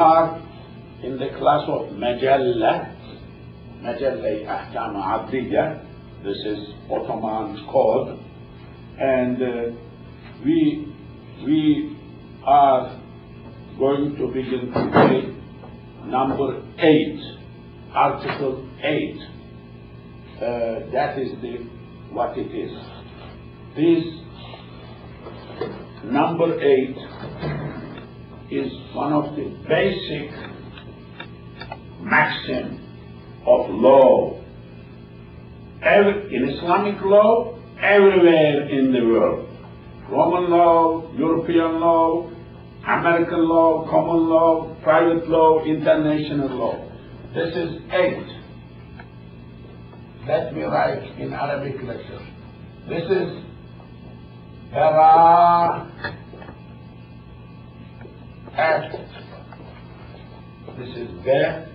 are in the class of Majalla, Majalla Ahkam Adliya. This is Ottoman code, and we are going to begin today number 8, Article 8. That is what it is. This number 8 is one of the basic maxims of law. In Islamic law, everywhere in the world. Roman law, European law, American law, common law, private law, international law. This is 8. Let me write in Arabic lecture. This is Bara'at. This is Ba.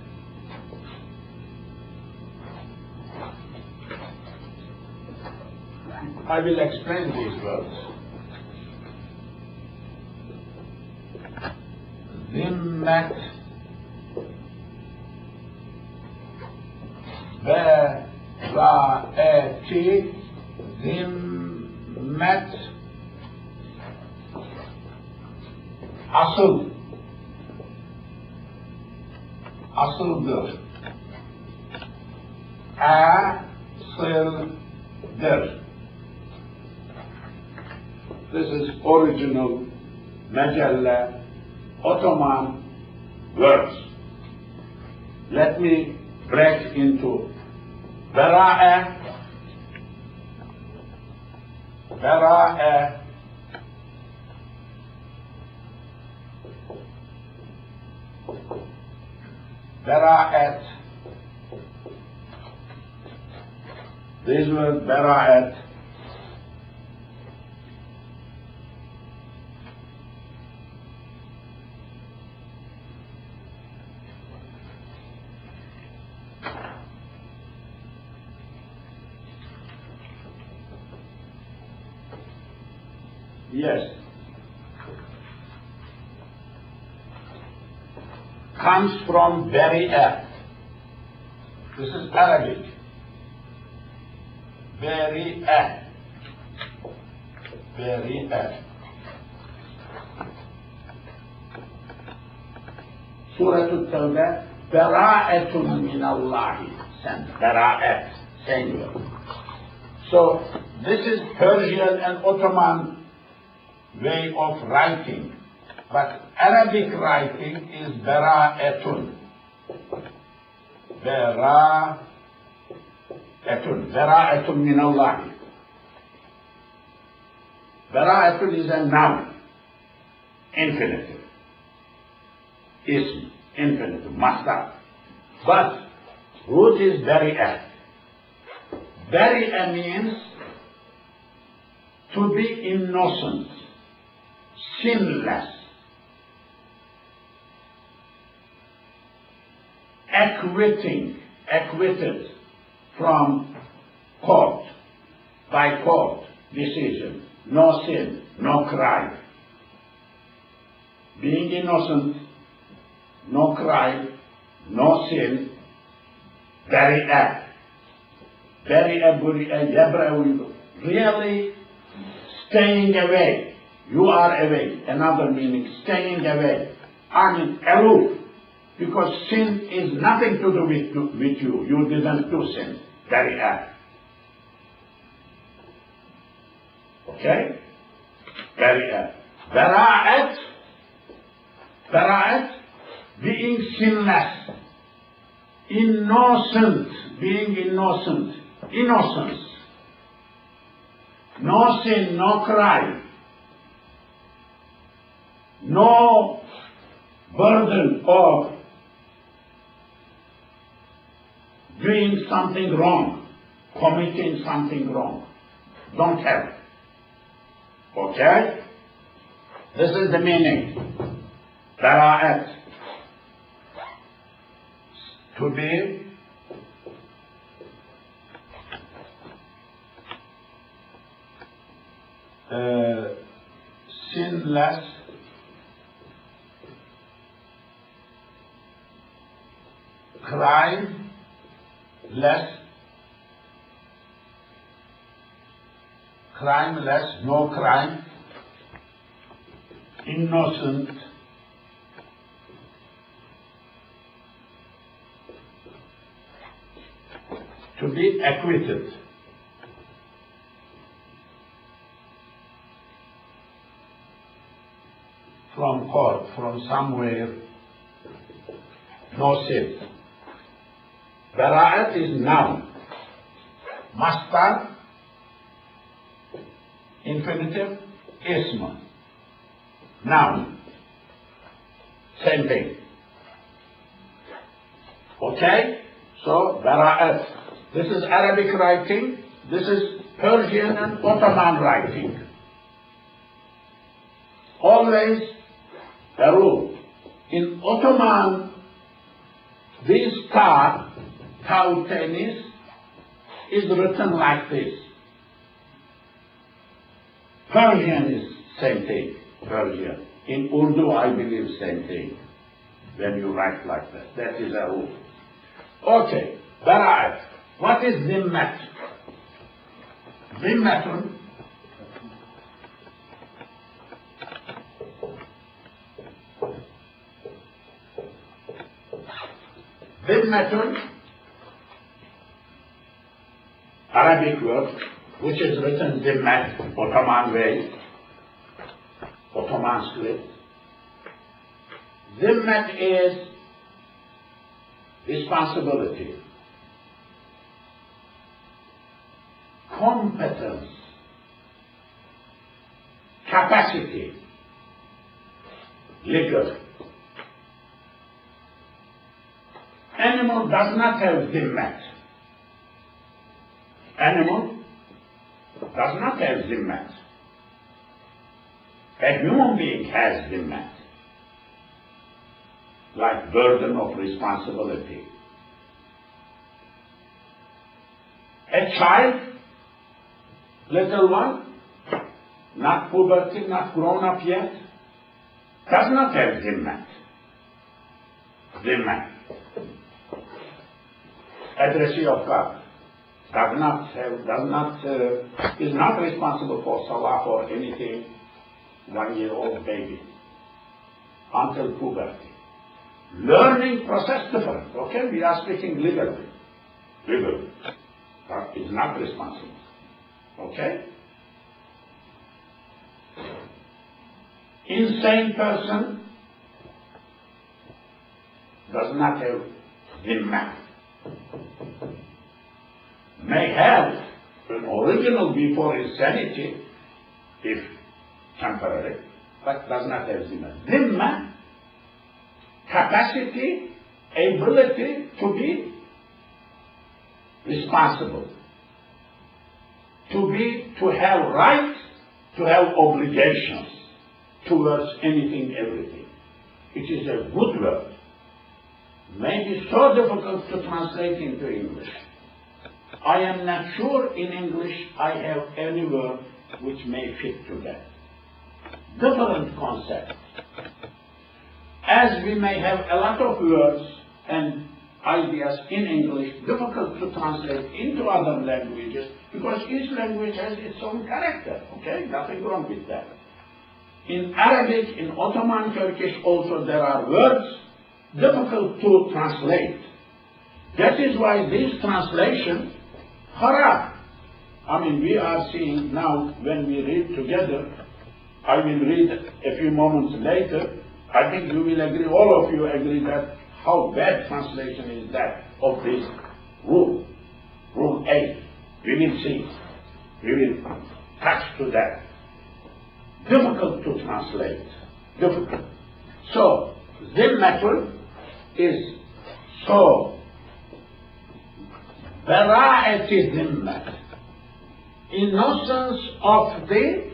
I will explain these words. Zimmat, Bara'ati, Zimmat, asıldır. Asıldır. This is original Majalla Ottoman words. Let me break into Bara'a, Bara'at. This word Bara'at. Yes. Comes from Bari'ah. This is Arabic. Bari'ah. Surah Al-Tawbah. Bara'atun min Allahi. Bara'at. Singular. So, this is Persian and Ottoman way of writing, but Arabic writing is Bara'atun. Bara'atun min Allah. Bara'atun is a noun, infinitive. Ism, infinitive, masdar. But root is Bari'ah. Bari'ah means to be innocent, sinless, acquitted from court, by court decision, no sin, no crime. Being innocent, no crime, no sin, Bari'ah. Bari'ah, Buri'ah, Yabra'u, really staying away. You are away. Another meaning, staying away. I mean, aloof. Because sin is nothing to do with you. You didn't do sin. Bari'ah. Okay? Bari'ah. Bara'at, being sinless. Innocent, being innocent. Innocence. No sin, no crime. No burden of doing something wrong, committing something wrong. Don't have. Okay? This is the meaning. Bara'at. To be sinless, crime less, no crime, innocent, to be acquitted. From court, from somewhere, no sin. Bara'at is noun. Masdar, infinitive, ism. Noun. Same thing. Okay? So, bara'at. This is Arabic writing. This is Persian and Ottoman writing. Always a rule. In Ottoman, this ta, tautenis, is written like this. Persian is same thing, Persian. In Urdu, I believe same thing. When you write like that, that is a rule. Okay, bara'at. What is zimmat? Zimmatun. Zimmatun, Arabic word, which is written zimmat, Ottoman way, Ottoman script. Zimmat is responsibility, competence, capacity, legal. Animal does not have zimmat. Animal does not have zimmat. A human being has zimmat, like burden of responsibility. A child, little one, not puberty, not grown up yet, does not have zimmat. Zimmat. Addressee of God is not responsible for salah or anything, 1-year-old baby, until puberty. Learning process different, okay? We are speaking legally. Legal. But is not responsible, okay? Insane person does not have zimmat. May have an original before insanity, if temporary, but does not have zimma. Zimma, capacity, ability to be responsible, to have rights, to have obligations towards anything, everything. It is a good word. Maybe so difficult to translate into English. I am not sure in English I have any word which may fit to that. Different concept. As we may have a lot of words and ideas in English difficult to translate into other languages because each language has its own character, okay? Nothing wrong with that. In Arabic, in Ottoman Turkish also there are words difficult to translate. That is why this translation, haram. I mean, we are seeing now when we read together, I will read a few moments later, I think you will agree, all of you agree that how bad translation is that of this rule. Rule 8. We will see. We will touch to that. Difficult to translate. Difficult. So, zimmatul is so. Bara'ati zimmat. Innocence of the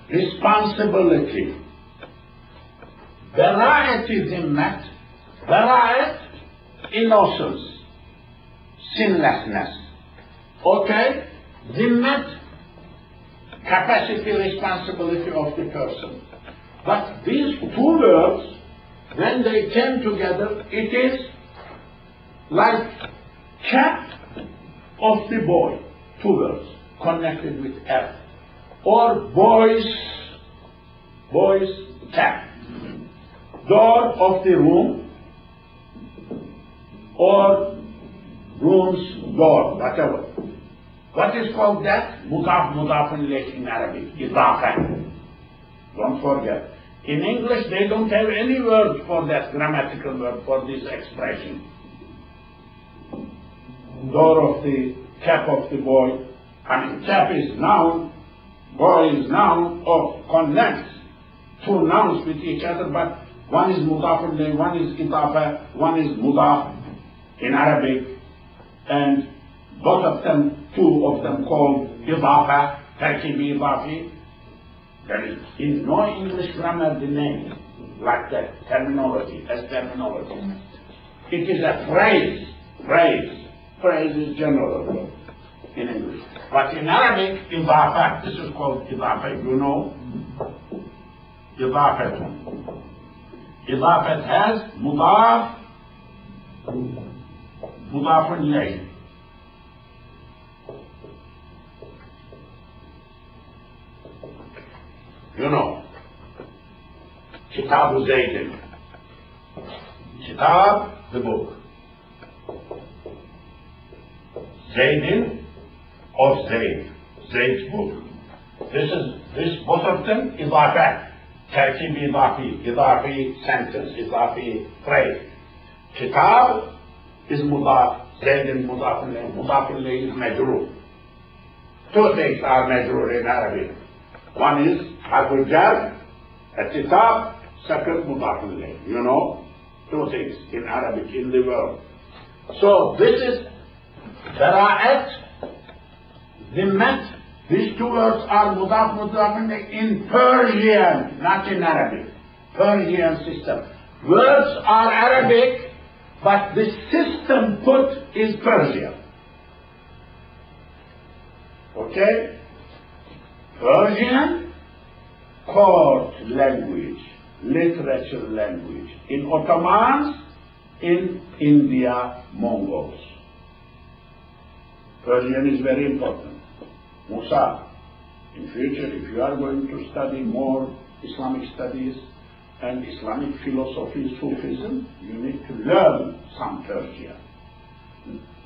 responsibility. Bara'ati zimmat. Bara'at, innocence, sinlessness. Okay? Zimmat, capacity, responsibility of the person. But these two words, when they came together, it is like cap of the boy, two words connected with F, or boy's cap, door of the room, or room's door, whatever. What is called that? Mudaf, mudafun ilayh in Arabic, idafa. Don't forget. In English, they don't have any word for that, grammatical word for this expression. Door of the, cap of the boy. I mean, cap is noun, boy is noun, or connects two nouns with each other, but one is mudaf ilayh, one is idafa, one is mudaf in Arabic, and both of them, two of them called idafa, tarkibi idafi. There is in no English grammar the name like that, terminology, as terminology. It is a phrase. Phrase is general word in English. But in Arabic, idafa, this is called idafa, you know? Idafat. Idafat has mudaf, mudafun ilayh. You know, Kitab Zaydin. Kitab, the book. Zaydin, of Zayd. Zayd's book. This both of them, idafat. Tarkib idafi sentence, idafi phrase. Kitab is mudaf, Zaydin mudaf ilayh is majroor. Two things are majroor in Arabic. One is harful jar, at-kitab, second mudaf ilayh. You know, two things in Arabic, in the world. So this is bara'at, zimmat. These two words are mudaf ilayh in Persian, not in Arabic. Persian system. Words are Arabic, but the system put is Persian. Okay? Persian, court language, literature language. In Ottomans, in India, Mongols. Persian is very important. Musa, in future, if you are going to study more Islamic studies and Islamic philosophy, Sufism, you need to learn some Persian.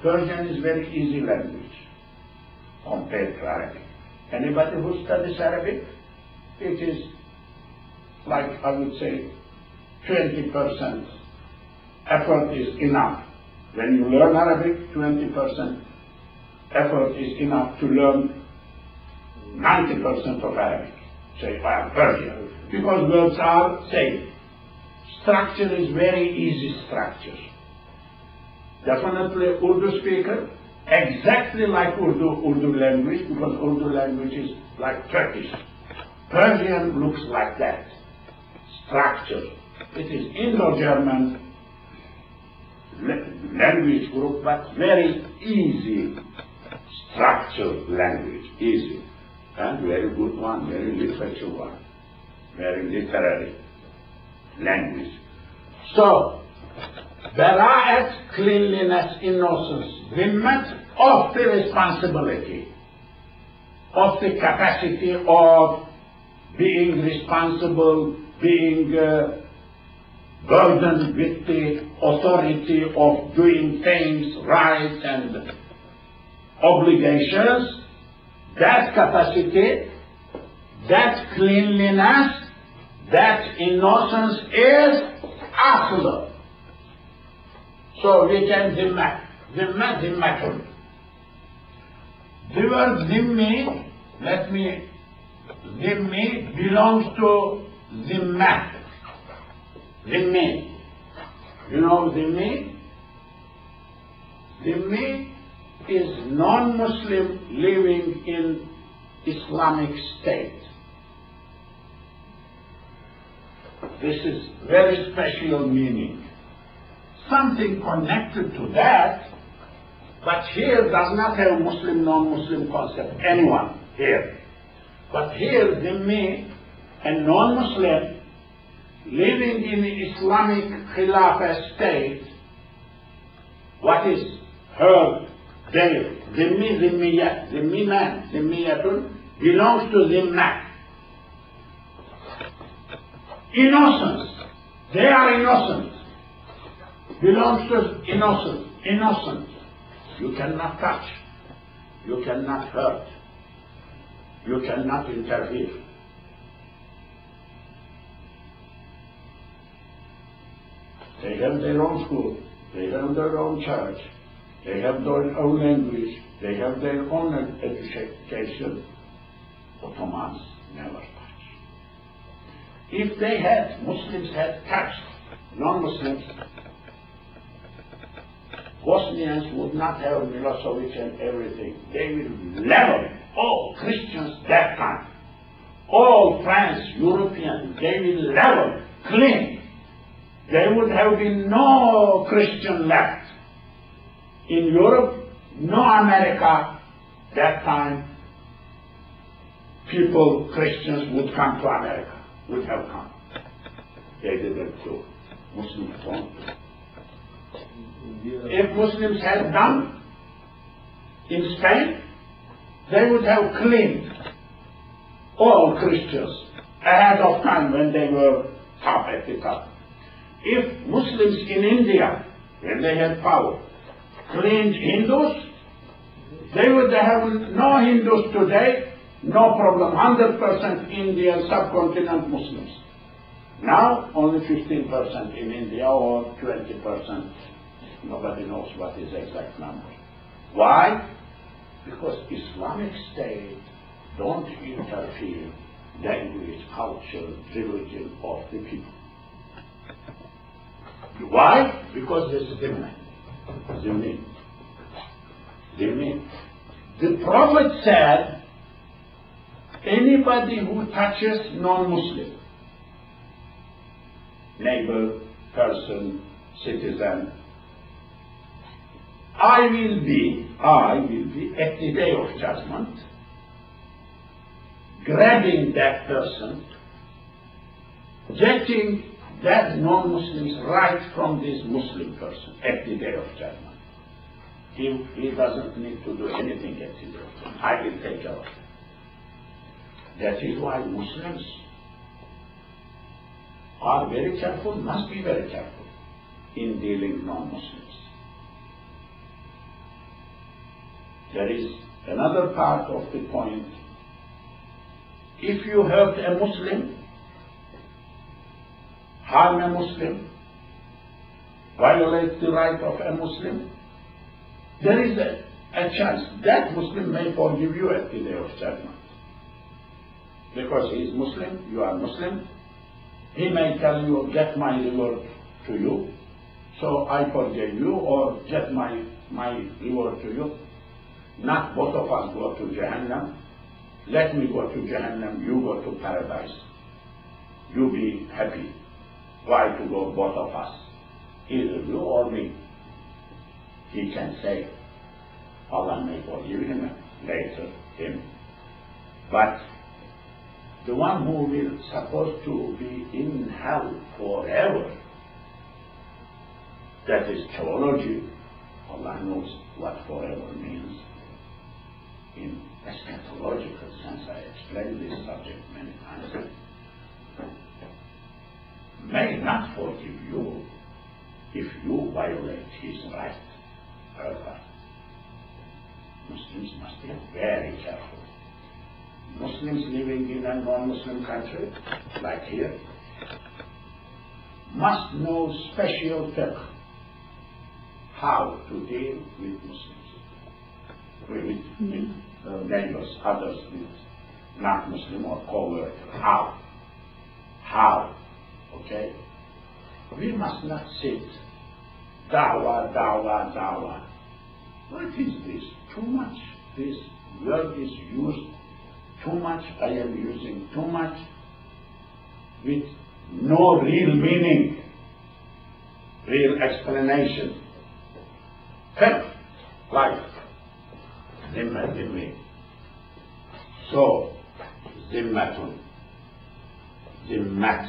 Persian is very easy language compared to Arabic. Anybody who studies Arabic, it is like, I would say, 20% effort is enough. When you learn Arabic, 20% effort is enough to learn 90% of Arabic, say Persian, because words are same. Structure is very easy structure. Definitely Urdu speaker, exactly like Urdu language, because Urdu language is like Turkish. Persian looks like that. Structure. It is Indo-German language group, but very easy structured language, easy. And very good one, very literature one, very literary language. So, bara'at, cleanliness, innocence, zimmat, of the responsibility, of the capacity of being responsible, being burdened with the authority of doing things right and obligations. That capacity, that cleanliness, that innocence is asl. So we can zimmatun. The word zimmi, zimmi belongs to zimmat. Zimmi. You know zimmi? Zimmi is non-Muslim living in Islamic State. This is very special meaning. Something connected to that, but here does not have Muslim, non-Muslim concept, anyone here. But here, Zimmi, a non-Muslim living in Islamic Khilafah state, what is her, their, zimmi, zimmiyat, zimmi man, zimmiyatun, belongs to zimmat. Innocence, they are innocent, belongs to innocent, innocent. You cannot touch, you cannot hurt, you cannot interfere. They have their own school, they have their own church, they have their own language, they have their own education. Ottomans never touch. If they had, Muslims had touched non-Muslims, Bosnians would not have Milosevic and everything. They will level all Christians that time. All France, Europeans, they will level, clean. There would have been no Christian left. In Europe, no America, that time, people, Christians would come to America, would have come. They didn't do. Muslims don't do. If Muslims had done in Spain, they would have cleaned all Christians ahead of time when they were top at the top. If Muslims in India, when they had power, cleaned Hindus, they would have no Hindus today, no problem, 100% Indian subcontinent Muslims. Now, only 15% in India or 20%. Nobody knows what is the exact number. Why? Because Islamic State don't interfere language, culture, religion of the people. Why? Because this is Zimmi. The Prophet said, anybody who touches non-Muslim, neighbor, person, citizen, I will be at the day of judgment grabbing that person, getting that non-Muslim's right from this Muslim person at the day of judgment. He doesn't need to do anything at the day of judgment. I will take care of it. That is why Muslims are very careful, must be very careful in dealing non-Muslims. There is another part of the point. If you hurt a Muslim, harm a Muslim, violate the right of a Muslim, there is a chance that Muslim may forgive you at the day of judgment. Because he is Muslim, you are Muslim, he may tell you, get my reward to you, so I forgive you, or get my reward to you. Not both of us go to Jahannam. Let me go to Jahannam, you go to paradise. You be happy. Why to go both of us? Either you or me. He can say, Allah may forgive him later, him. But the one who will supposed to be in hell forever, that is theology. Allah knows what forever means. In eschatological sense, I explained this subject many times, may not forgive you if you violate his right. However, Muslims must be very careful. Muslims living in a non-Muslim country, like here, must know special fiqh, how to deal with Muslims. With neighbors, others, with not-Muslim or covert. How? Okay? We must not sit, da'wah. What is this? Too much. This word is used too much. I am using too much with no real meaning, real explanation. Fiqh, life. Zimmi. So, zimmatun. Zimmat.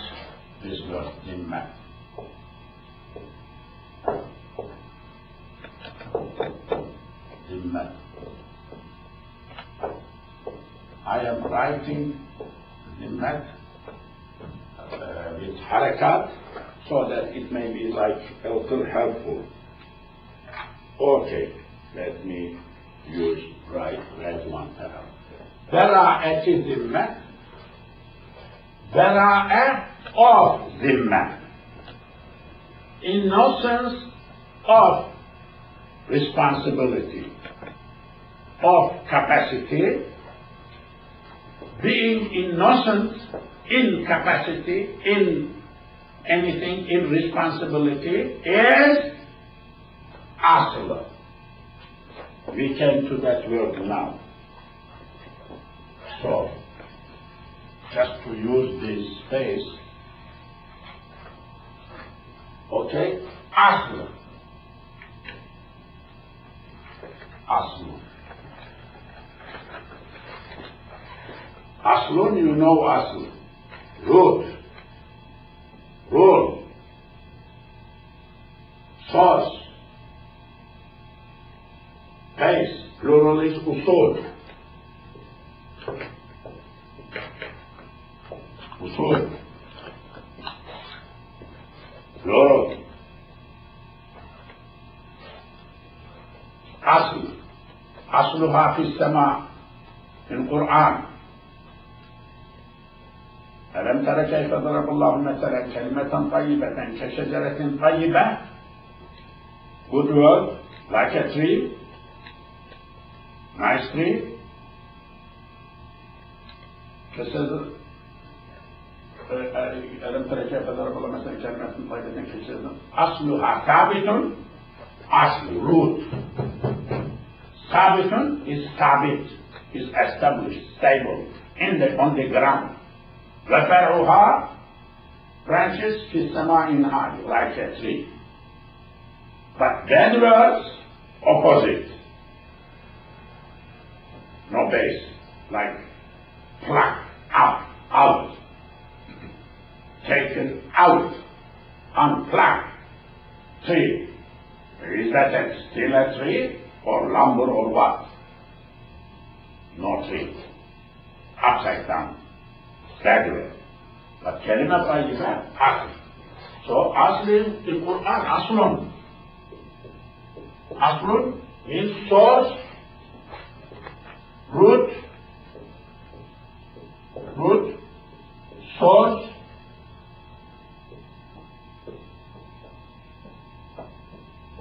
This word, zimmat. writing zimmat with harakat so that it may be like a little helpful. Okay, let me write one paragraph. براءة ذمة, براءة of ذمة, innocence of responsibility, of capacity, being innocent in capacity, in anything, in responsibility, is asla. We came to that word now. So, just to use this space, okay, asla. Asla. Aslun, you know asl. Root. Rule. Source. Base. Plural is usul. Usul. Plural. Asl. أصلها في السماء في القرآن. ألم تر كيف ضرب الله مثلا كلمة طيبة كشجرة طيبة. Good word, like a tree, nice tree. ألم تر كيف ضرب الله مثلا كلمة طيبة كشجرة. أصلها ثابت. أصل root. Sabitun is sabit, is established, stable, on the ground. وَفَرْعُهَا, branches, فِي السَّمَاءِ in high, like a tree. But bad words, opposite. No base, like pluck, out, taken out, unplucked, tree. Is that still a tree? Or lumber or what? No tree. Upside down. Staggering. But kalima tayyiba, asl. So asl in Quran, aslun. Aslun means source, root, source,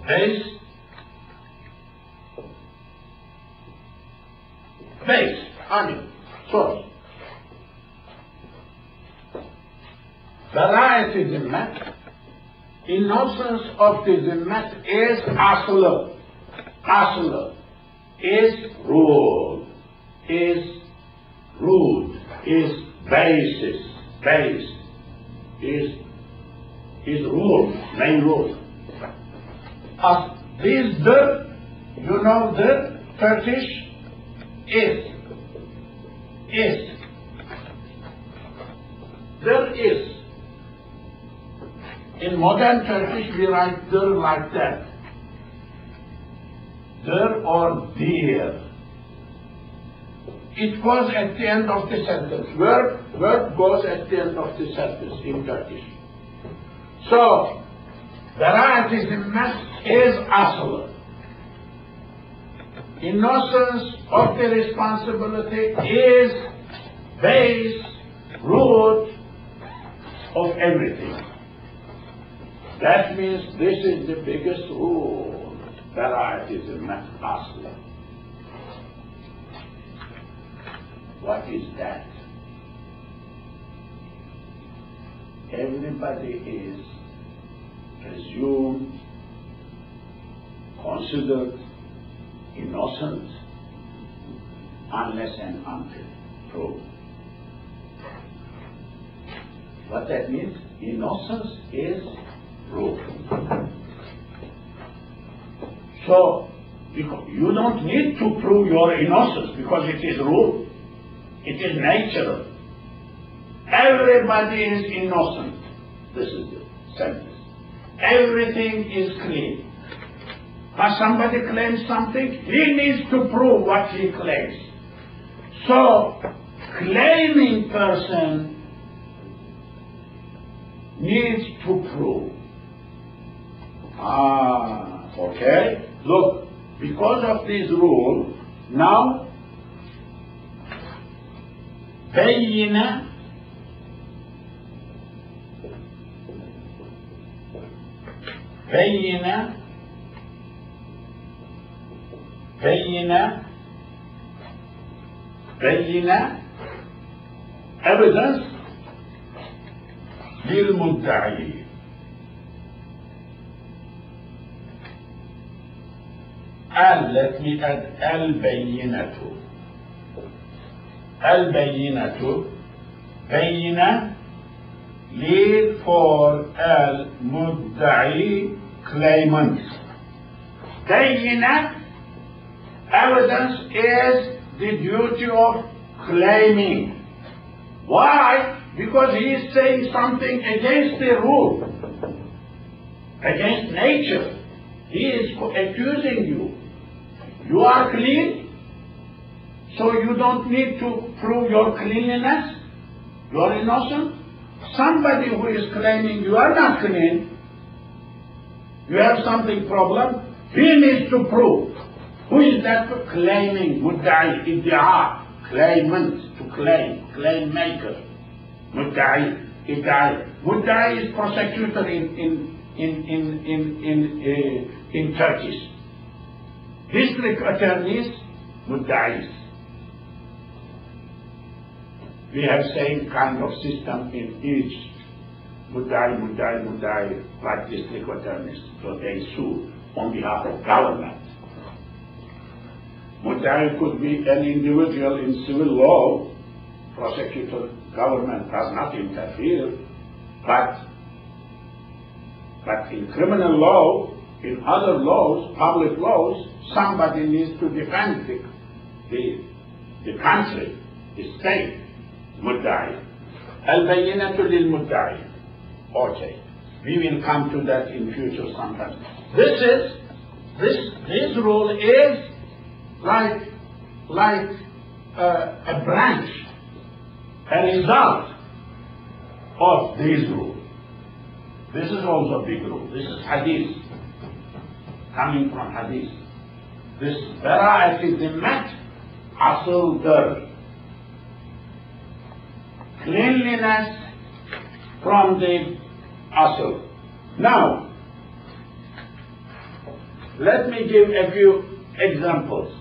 base, source. Variety zimmat, innocence of the zimmat is asl. Asl is rule, is root, is basis, base, is rule, main rule. As this you know the Turkish is. There is. In modern Turkish we write der like that. Der or dear. It goes at the end of the sentence. Verb goes at the end of the sentence in Turkish. So, variety is asl. Innocence of the responsibility is base, root of everything. That means this is the biggest rule. Variety is asl. What is that? Everybody is presumed, considered innocent unless and until proved. What that means? Innocence is proven. So, you don't need to prove your innocence because it is rule. It is natural. Everybody is innocent. This is the sentence. Everything is clean. But somebody claims something, he needs to prove what he claims. So, claiming person needs to prove. Okay. Look, because of this rule, now بين evidence للمدعي. Let me add البينة. البينة بينة lead for المدعي claimant. بينة evidence is the duty of claiming. Why? Because he is saying something against the rule, against nature. He is accusing you. You are clean, so you don't need to prove your cleanliness. You are innocent. Somebody who is claiming you are not clean, you have something problem, he needs to prove. Who is that claiming? Mudda'i, idda'a, claimant, to claim, claim maker. Mudda'i, idda'i. Mudda'i is prosecutor in Turkish. District attorneys, mudda'is. We have same kind of system in each mudda'i, like district attorneys. So they sue on behalf of government. Mudda'i could be an individual in civil law. Prosecutor, government does not interfere. But in criminal law, in other laws, public laws, somebody needs to defend the country, the state. Mudda'i. Al-bayyinatu lil-mudda'i. Okay. We will come to that in future sometime. This rule is like a branch, a result of this rule. This is also a big rule. This is hadith, coming from hadith. This bara'at zimmat asl cleanliness from the asl. Now, let me give a few examples.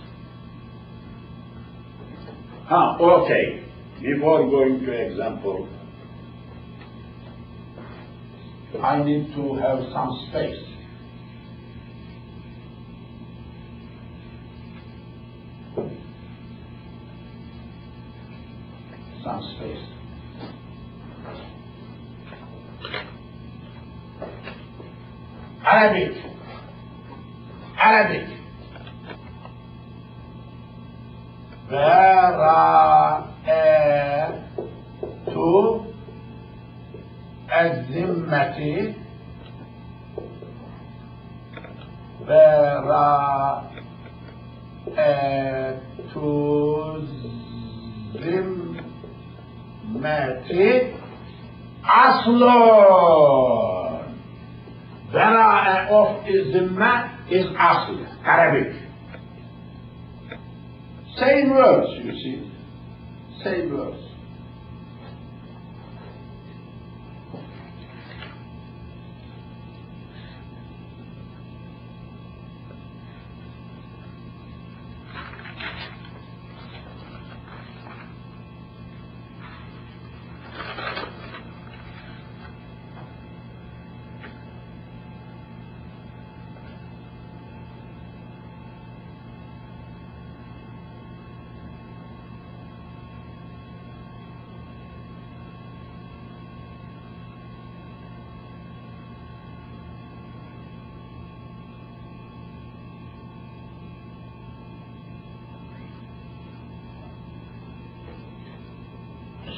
Okay. Before going to example, I need to have some space. Some space. Arabic. براءة الذمة. براءة الذمة أصل. Bara'ah of Zimma is asl, Arabic. Same words, you see. Same words.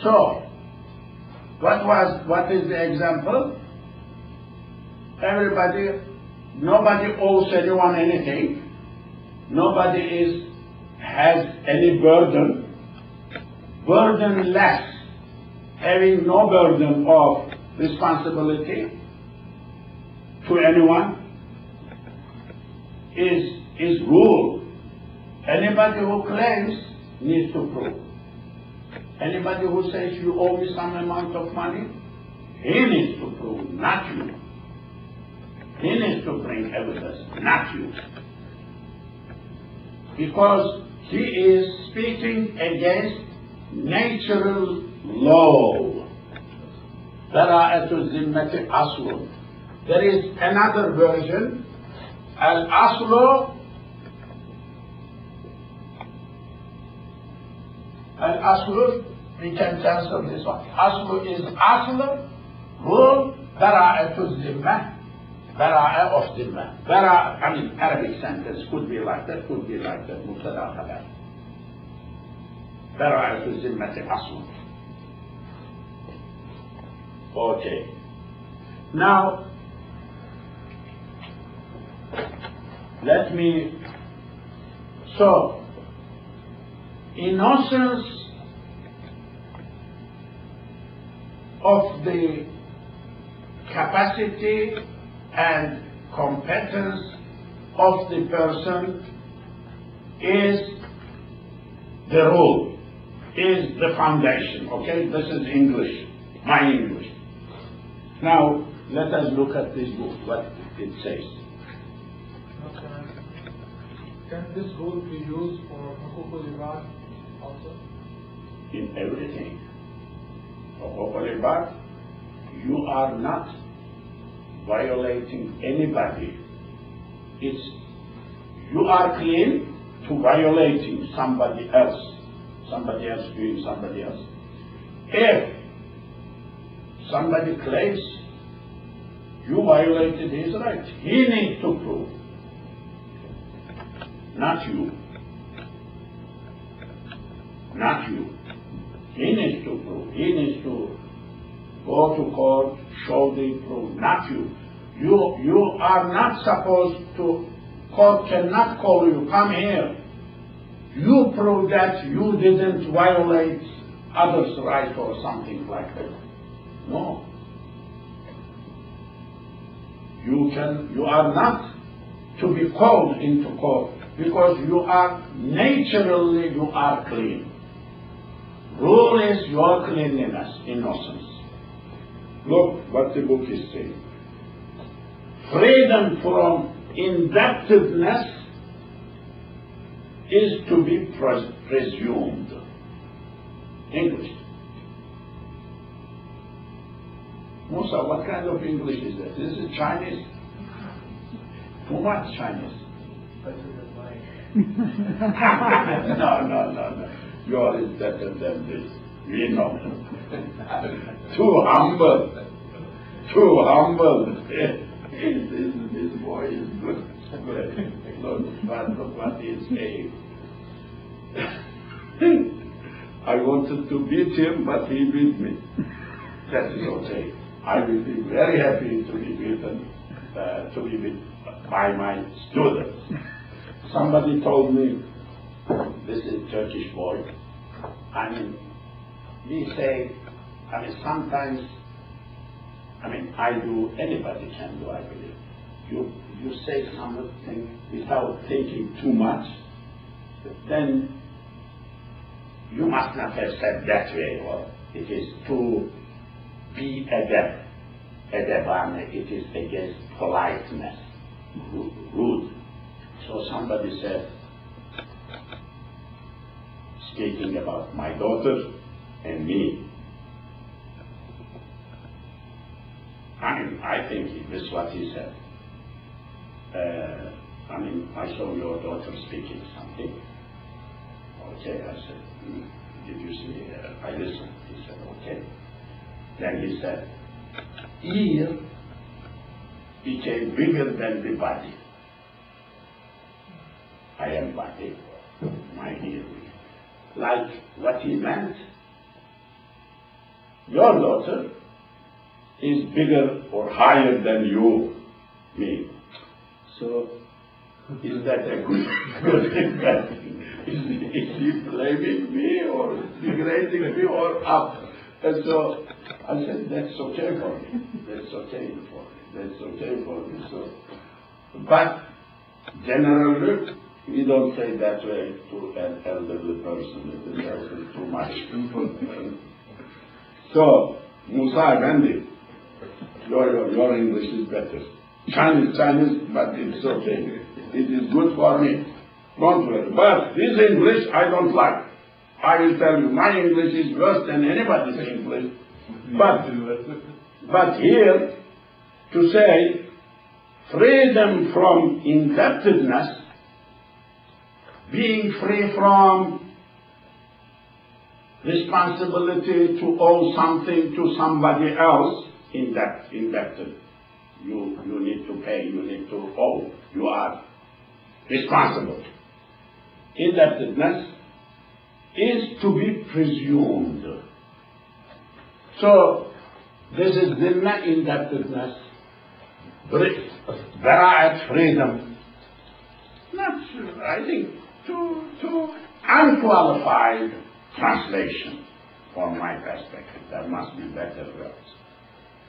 So, what is the example? Nobody owes anyone anything. Nobody has any burden. burdenless, having no burden of responsibility to anyone, is rule. Anybody who claims needs to prove. Anybody who says you owe me some amount of money, he needs to prove, not you. He needs to bring evidence, not you. Because he is speaking against natural law. Bara'atu zimmati aslu. There is another version, al-aslu. Al-aslu, we can cancel this one. Aslu is aslu, rule, bara'atu zimmah. Bara'a of Zimma. Bara'a, I mean, Arabic sentence could be like that, could be like that, Mubtada Khabar. Bara'a to Zimmati Aslu. Okay. Now, let me, so, innocence of the capacity and competence of the person is the rule, is the foundation. Okay, this is English, my English. Now, let us look at this book, what it says. Can this rule be used for Hukuk al-Ibad also? In everything. For Hukuk al-Ibad, you are not violating anybody. It's you are clean to violating somebody else doing somebody else. If somebody claims you violated his right, he needs to prove, not you. Not you. He needs to prove. He needs to go to court, show the proof, not you. You are not supposed to, court cannot call you, come here. You prove that you didn't violate others' right or something like that. No. You are not to be called into court because you are naturally, you are clean. Rule is your cleanliness, innocence. Look what the book is saying. Freedom from indebtedness is to be presumed. English. Musa, what kind of English is that? Is it Chinese? Too much Chinese. No. Yours is better than this. We know. Too humble. Too humble. This boy is good. Look what he is saying. I wanted to beat him, but he beat me. That is okay. I will be very happy to be beaten, by my students. Somebody told me, this is Turkish boy, we say, sometimes, I do, anybody can do, I believe. You say something without thinking too much, then you must not have said that way, or it is to be edebane, it is against politeness, rude. So somebody said, speaking about my daughter and me, I think this is what he said. I saw your daughter speaking something. Okay, I said, did you see? I listened. He said, okay. Then he said, ear became bigger than the body. I am body, my ear. Like what he meant, your daughter is bigger or higher than you, me. So Is that a good thing? Is he blaming me or degrading me or up? And so I said, that's okay for me. That's okay for me. That's okay for me. So, but generally, we don't say that way to an elderly person. It is actually too much. So, Musa Gandhi, your English is better. Chinese, but it's okay. It is good for me. Don't worry. But this English I don't like. I will tell you, my English is worse than anybody's English. But here, to say freedom from indebtedness, being free from responsibility to owe something to somebody else, indebted. You need to pay, you need to owe, you are responsible. Indebtedness is to be presumed. So, this is dhimma indebtedness, bara'at freedom. Not, I think, too unqualified translation from my perspective. There must be better words.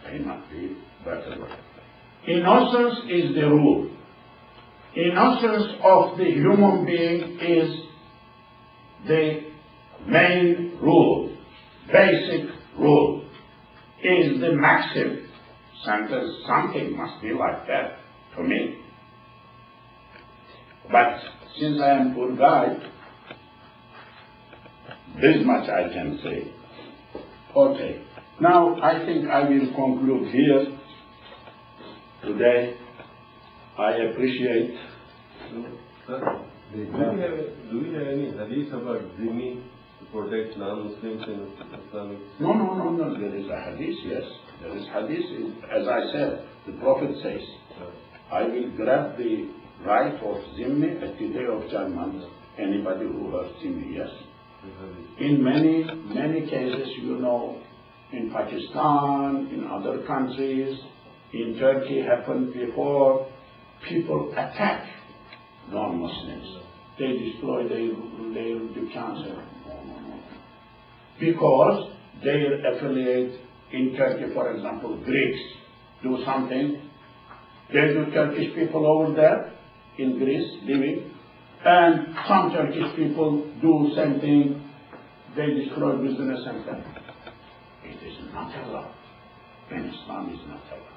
There must be better words. Innocence is the rule. Innocence of the human being is the main rule, basic rule, is the maxim. Something must be like that to me. But since I am poor guy, this much I can say. Okay. Now I think I will conclude here today. I appreciate. Sir, do we have any hadith about dhimmi to protect non-Muslims in Islamic? No. There is a hadith, yes. There is hadith. As I said, the Prophet says, I will grab the right of zimmi at the day of judgment, anybody who hurts zimmi, yes. In many cases, you know, in Pakistan, in other countries, in Turkey happened before, people attack non-Muslims. They destroy their dukkans. No. Because they affiliate in Turkey, for example, Greeks do something. They do Turkish people over there in Greece living, and some Turkish people do same thing. They destroy business and that. It is not allowed. In Islam is not allowed.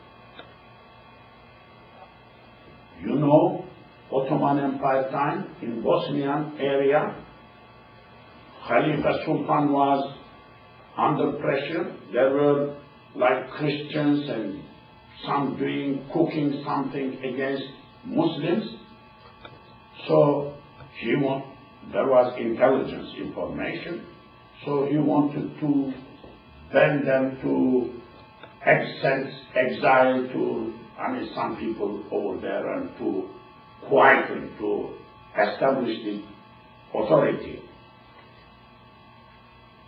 You know, Ottoman Empire time, in Bosnian area, Khalifa Sultan was under pressure. There were like Christians and some cooking something against Muslims. So there was intelligence information. So he wanted to bend them to exile to some people over there and to quieten, to establish the authority.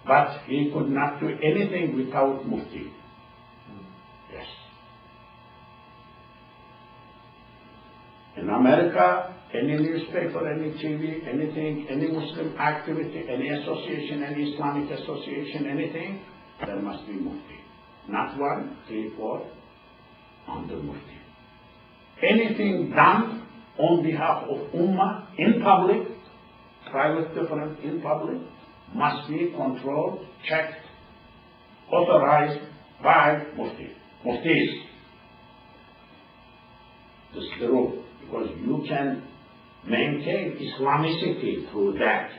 But he could not do anything without mufti. Yes. In America, any newspaper, any TV, anything, any Muslim activity, any association, any Islamic association, anything, there must be mufti. Not 1, 3, 4, under mufti. Anything done on behalf of Ummah in public, private different in public, must be controlled, checked, authorized by mufti. Muftis. This is the rule. Because you can maintain Islamicity through that,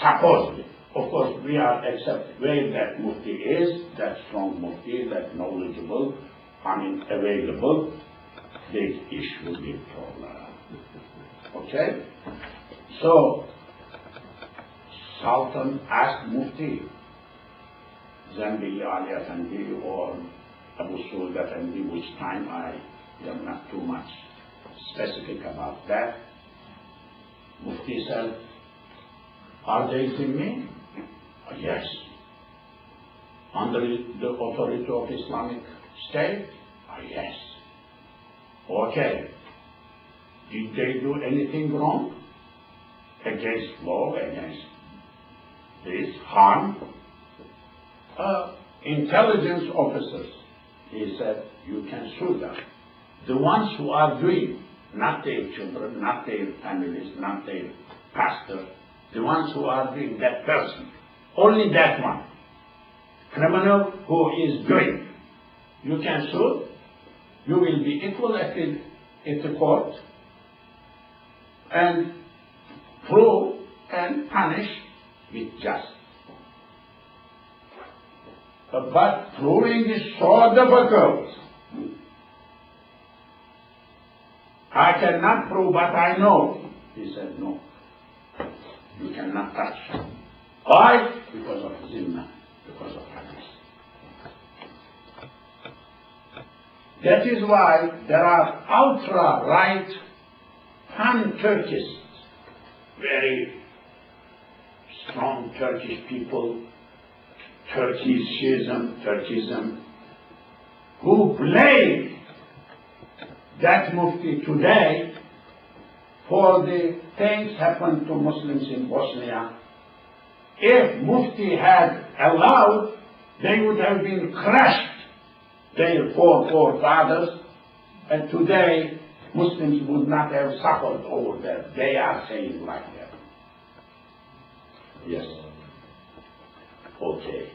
supposedly. Of course, we are accepting where that mufti is, that strong mufti, that knowledgeable, available, the issue will be problem. Okay? So, Sultan asked Mufti, Zambi Ali Effendi or Abu Suud Effendi, which time I am not too much specific about that. Mufti said, are they Zimmi? Yes. Under the authority of Islamic State? Yes. Okay. Did Did they do anything wrong? Against law, against this harm? Intelligence officers, he said, you can sue them. The ones who are doing, not their children, not their families, not their pastor, the ones who are doing that person, only that one. Criminal who is doing, you can sue, you will be equal at the court, and prove and punish with justice. But proving is so difficult. I cannot prove, but I know. He said, no, you cannot touch. Why? Because of Zimna, because of hadith. That is why there are ultra-right pan-Turkists, very strong Turkish people, Turkism, who blame that Mufti today for the things happened to Muslims in Bosnia. If Mufti had allowed, they would have been crushed, their forefathers, and today Muslims would not have suffered over that. They are saying like that. Yes. Okay.